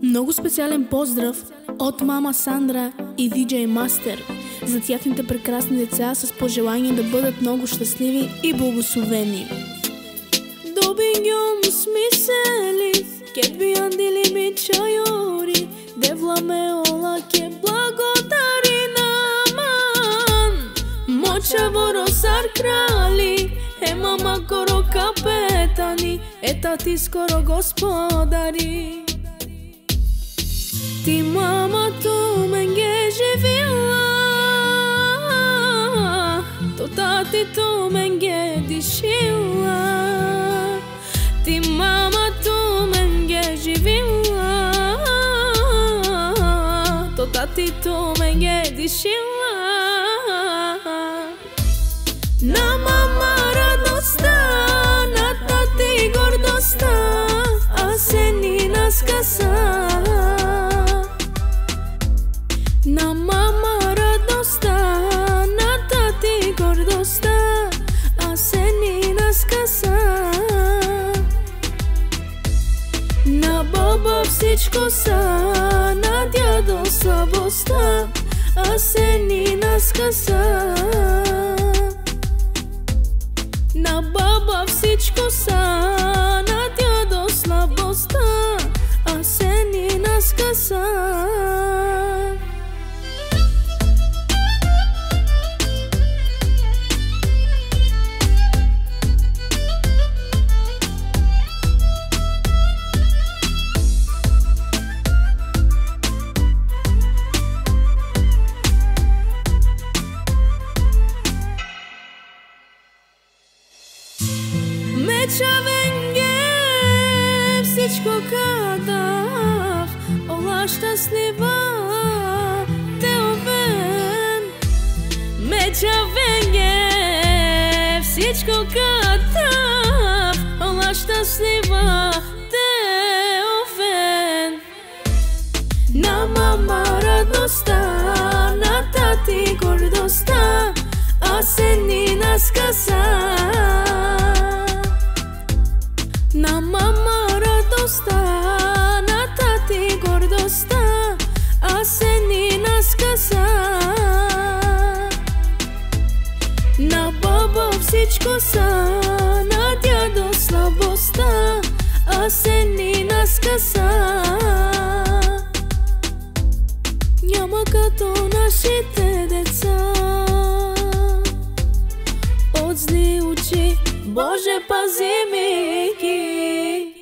Много специален поздрав от мама Сандра и диджей Мастер за тяхните прекрасни деца с пожелание да бъдат много щастливи и благословени. Добингьом смисели, ке би андили ми чайори, девламе ола ке благодари наман. Моча воросар крали, мама коро капетани, тати скоро господари. Ти мама ту менге живила, то тати ту менге дишила. Ти мама ту менге живила, то тати ту менге дишила. На мама радостта, на тати гордостта, а се ни наскаса. На мама радостта, на тати гордостта, а се ни наскаса. На баба всичко са, на дядо слабостта, а се ни наскаса. На баба всичко са, на дядо слабостта, а се ни наскаса. Мечавенге всичко кадав, ола щастлива Теовен. Мечавенге всичко кадав, ола щастлива Теовен. На мама радостта, на тати гордостта, а се ни наскаса. На мама радостта, на тати гордостта, а се ни наскаса. На баба всичко са, на дядо слабостта, а се ни наскаса. Няма като нашите деца от зли очи, Боже, пази ми ги.